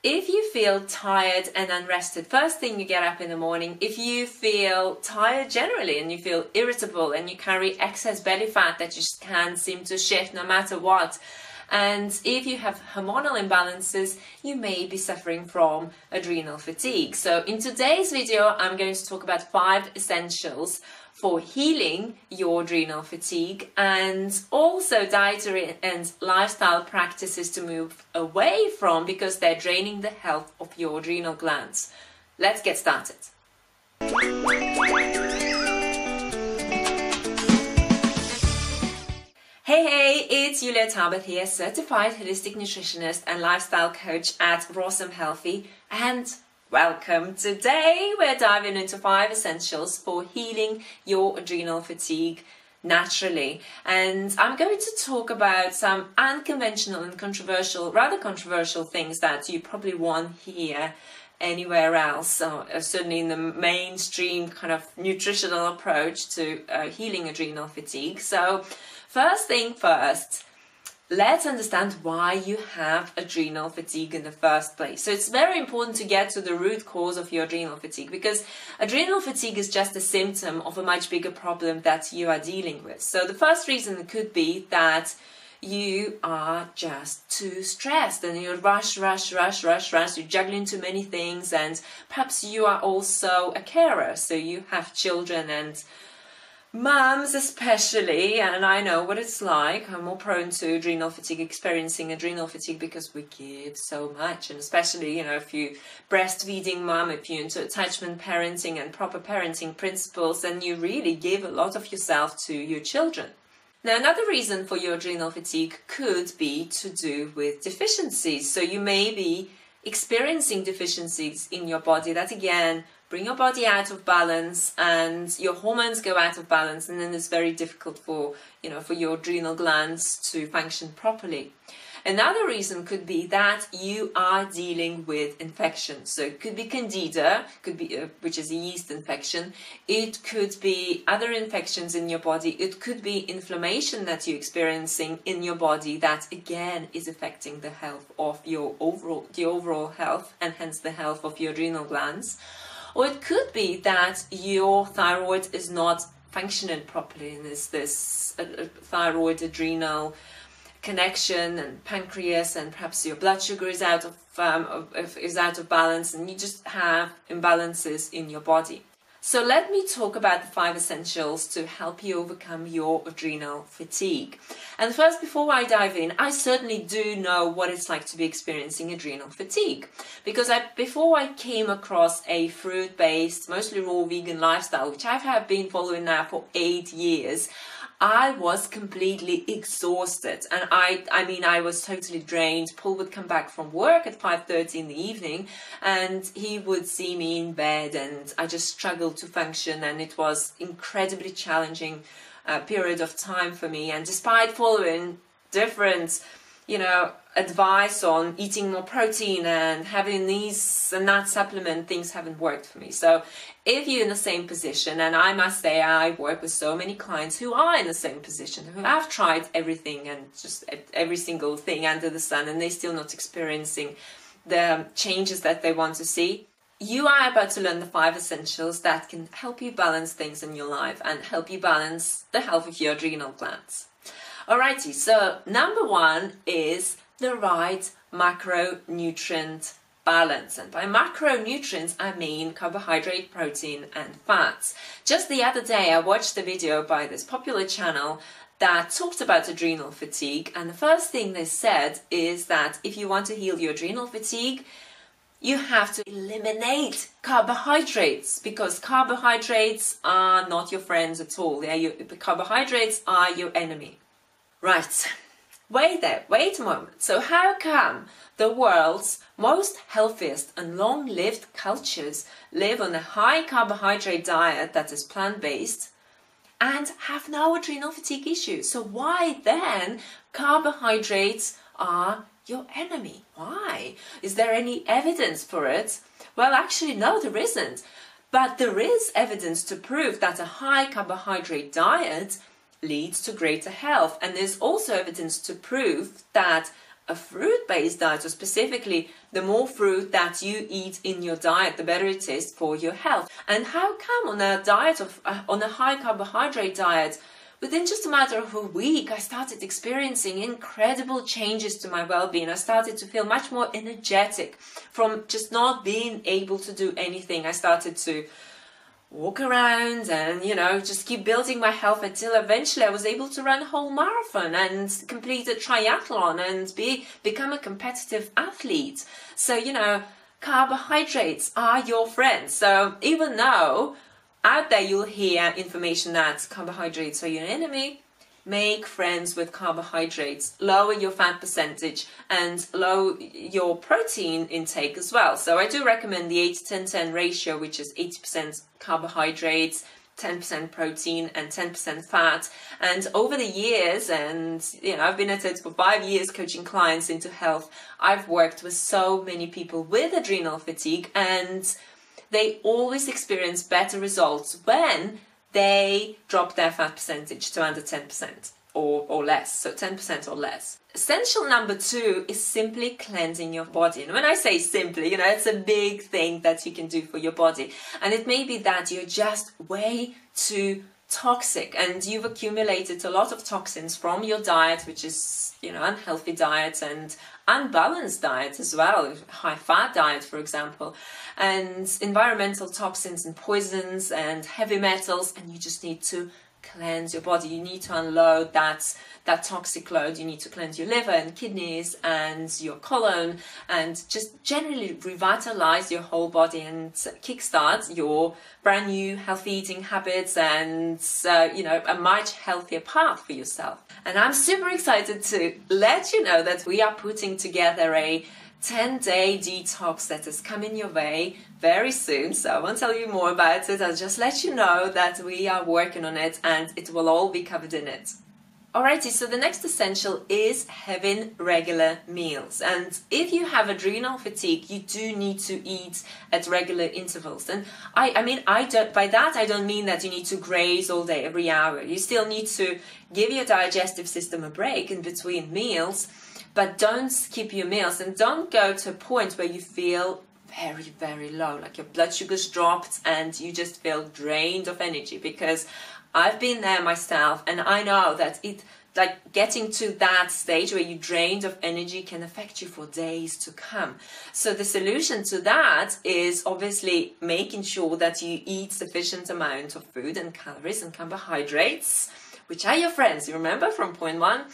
If you feel tired and unrested, first thing you get up in the morning, if you feel tired generally and you feel irritable and you carry excess belly fat that you just can't seem to shift no matter what, and if you have hormonal imbalances, you may be suffering from adrenal fatigue. So in today's video, I'm going to talk about 5 essentials for healing your adrenal fatigue, and also dietary and lifestyle practices to move away from, because they're draining the health of your adrenal glands. Let's get started. Hey, it's Julia Tarbert here, certified holistic nutritionist and lifestyle coach at Rawsome Healthy, and welcome. Today we're diving into 5 essentials for healing your adrenal fatigue naturally, and I'm going to talk about some unconventional and rather controversial things that you probably won't hear anywhere else, so, certainly in the mainstream kind of nutritional approach to healing adrenal fatigue. So first thing first, let's understand why you have adrenal fatigue in the first place. So it's very important to get to the root cause of your adrenal fatigue, because adrenal fatigue is just a symptom of a much bigger problem that you are dealing with. So the first reason could be that you are just too stressed and you're rush, you're juggling too many things, and perhaps you are also a carer, so you have children and mums especially, and I know what it's like. I'm more prone to adrenal fatigue, experiencing adrenal fatigue, because we give so much, and especially, if you breastfeeding mum, if you're into attachment parenting and proper parenting principles, then you really give a lot of yourself to your children. Now, another reason for your adrenal fatigue could be to do with deficiencies. So you may be experiencing deficiencies in your body that, again, bring your body out of balance, and your hormones go out of balance, and then it's very difficult for your adrenal glands to function properly. Another reason could be that you are dealing with infections. So it could be candida, which is a yeast infection. It could be other infections in your body. It could be inflammation that you're experiencing in your body that, again, is affecting the health of your overall health, and hence the health of your adrenal glands. Or it could be that your thyroid is not functioning properly, and there's this thyroid adrenal connection, and pancreas, and perhaps your blood sugar is out of balance, and you just have imbalances in your body. So let me talk about the 5 essentials to help you overcome your adrenal fatigue. And first, before I dive in, I certainly do know what it's like to be experiencing adrenal fatigue, because before I came across a fruit-based, mostly raw vegan lifestyle, which I have been following now for 8 years, I was completely exhausted, and I was totally drained. Paul would come back from work at 5:30 in the evening, and he would see me in bed, and I just struggled to function, and it was incredibly challenging period of time for me. And despite following different advice on eating more protein and having these and that supplement, things haven't worked for me. So if you're in the same position, and I must say I work with so many clients who are in the same position, who have tried everything and just every single thing under the sun, and they're still not experiencing the changes that they want to see, you are about to learn the 5 essentials that can help you balance things in your life and help you balance the health of your adrenal glands. Alrighty, so number 1 is the right macronutrient balance. And by macronutrients, I mean carbohydrate, protein, and fats. Just the other day, I watched a video by this popular channel that talked about adrenal fatigue. And the first thing they said is that if you want to heal your adrenal fatigue, you have to eliminate carbohydrates, because carbohydrates are not your friends at all. Carbohydrates are your enemy. Right. Wait a moment. So how come the world's most healthiest and long-lived cultures live on a high carbohydrate diet that is plant-based and have no adrenal fatigue issues? So why then carbohydrates are your enemy? Why? Is there any evidence for it? Well, actually, no, there isn't. But there is evidence to prove that a high carbohydrate diet leads to greater health. And there's also evidence to prove that a fruit-based diet, or specifically the more fruit that you eat in your diet, the better it is for your health. And how come on a diet of on a high carbohydrate diet, within just a matter of a week, I started experiencing incredible changes to my well-being. I started to feel much more energetic from just not being able to do anything. I started to walk around and, you know, just keep building my health until eventually I was able to run a whole marathon and complete a triathlon and become a competitive athlete. So, you know, carbohydrates are your friends. So even though out there you'll hear information that carbohydrates are your enemy, make friends with carbohydrates, lower your fat percentage and lower your protein intake as well. So I do recommend the 8-10-10 ratio, which is 80% carbohydrates, 10% protein and 10% fat. And over the years, and you know, I've been at it for 5 years coaching clients into health, I've worked with so many people with adrenal fatigue, and they always experience better results when they drop their fat percentage to under 10% or less, so 10% or less. Essential number 2 is simply cleansing your body. And when I say simply, you know, it's a big thing that you can do for your body. And it may be that you're just way too toxic and you've accumulated a lot of toxins from your diet, which is, you know, unhealthy diet and unbalanced diet as well, high fat diet, for example, and environmental toxins and poisons and heavy metals, and you just need to cleanse your body. You need to unload that toxic load. You need to cleanse your liver and kidneys and your colon and just generally revitalize your whole body and kickstart your brand new healthy eating habits and you know, a much healthier path for yourself. And I'm super excited to let you know that we are putting together a 10-day detox that is coming your way very soon. So I won't tell you more about it. I'll just let you know that we are working on it and it will all be covered in it. Alrighty, so the next essential is having regular meals. And if you have adrenal fatigue, you do need to eat at regular intervals. And I don't mean that you need to graze all day, every hour. You still need to give your digestive system a break in between meals, but don't skip your meals and don't go to a point where you feel very, very low, like your blood sugar's dropped and you just feel drained of energy, because I've been there myself and I know that getting to that stage where you're drained of energy can affect you for days to come. So the solution to that is obviously making sure that you eat sufficient amount of food and calories and carbohydrates, which are your friends, you remember from point 1.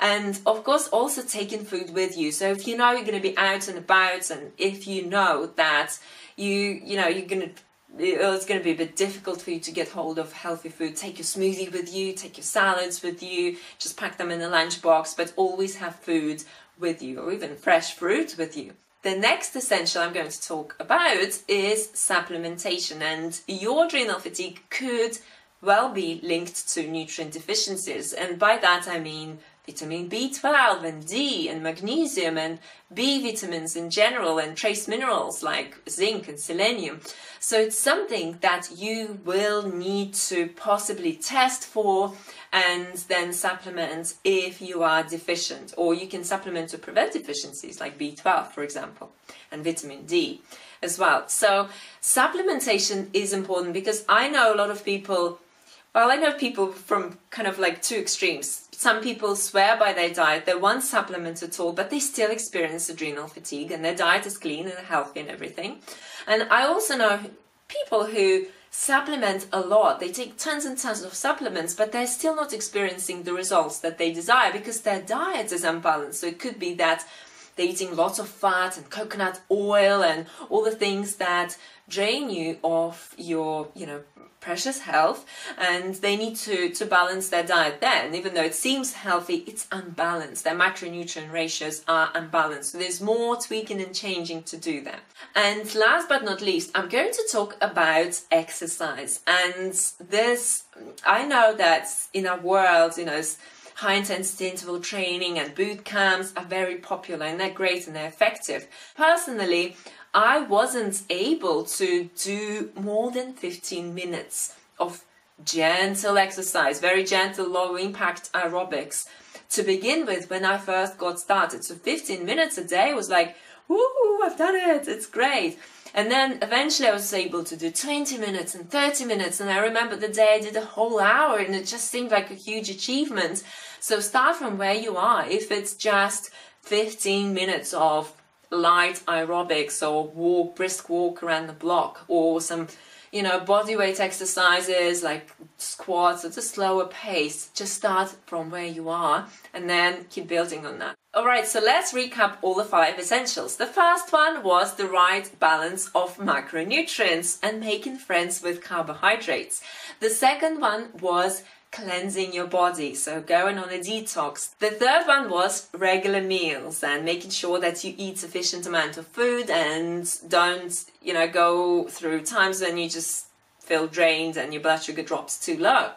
And of course also taking food with you. So if you know you're going to be out and about, and if you know that it's going to be a bit difficult for you to get hold of healthy food, take your smoothie with you, take your salads with you, just pack them in a lunchbox, but always have food with you, or even fresh fruit with you. The next essential I'm going to talk about is supplementation, and your adrenal fatigue could well be linked to nutrient deficiencies, and by that I mean vitamin B12 and D and magnesium and B vitamins in general and trace minerals like zinc and selenium. So it's something that you will need to possibly test for and then supplement if you are deficient, or you can supplement to prevent deficiencies like B12, for example, and vitamin D as well. So supplementation is important, because I know a lot of people, well, I know people from kind of like two extremes. Some people swear by their diet, they won't supplement at all, but they still experience adrenal fatigue and their diet is clean and healthy and everything. And I also know people who supplement a lot. They take tons and tons of supplements, but they're still not experiencing the results that they desire because their diet is unbalanced. So it could be that they're eating lots of fat and coconut oil and all the things that drain you of your, precious health, and they need to balance their diet then. Even though it seems healthy, it's unbalanced. Their macronutrient ratios are unbalanced. So there's more tweaking and changing to do there. And last but not least, I'm going to talk about exercise. And this, I know that in our world, high intensity interval training and boot camps are very popular and they're great and they're effective. Personally, I wasn't able to do more than 15 minutes of gentle exercise, very gentle, low impact aerobics to begin with when I first got started. So 15 minutes a day was like, woo, I've done it, it's great. And then eventually I was able to do 20 minutes and 30 minutes. And I remember the day I did a whole hour, and it just seemed like a huge achievement. So start from where you are. If it's just 15 minutes of light aerobics or brisk walk around the block, or some, body weight exercises like squats at a slower pace, just start from where you are and then keep building on that. Alright, so let's recap all the 5 essentials. The first one was the right balance of macronutrients and making friends with carbohydrates. The second one was cleansing your body, so going on a detox. The third one was regular meals and making sure that you eat sufficient amount of food and don't, go through times when you just feel drained and your blood sugar drops too low.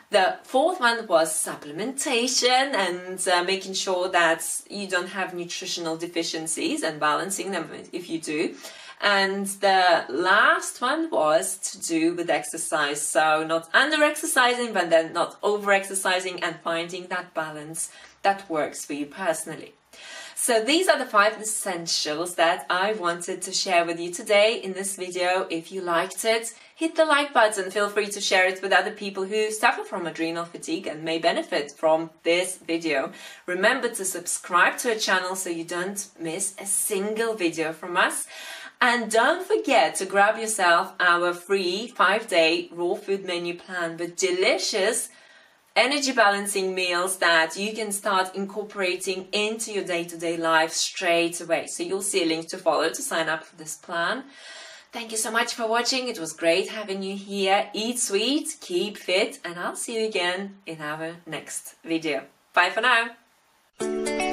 The fourth one was supplementation and making sure that you don't have nutritional deficiencies and balancing them if you do. And the last one was to do with exercise. So not under-exercising, but then not over-exercising, and finding that balance that works for you personally. So these are the 5 essentials that I wanted to share with you today in this video. If you liked it, hit the like button. Feel free to share it with other people who suffer from adrenal fatigue and may benefit from this video. Remember to subscribe to our channel so you don't miss a single video from us. And don't forget to grab yourself our free 5-day raw food menu plan with delicious energy balancing meals that you can start incorporating into your day-to-day life straight away. So you'll see a link to follow to sign up for this plan. Thank you so much for watching. It was great having you here. Eat sweet, keep fit, and I'll see you again in our next video. Bye for now.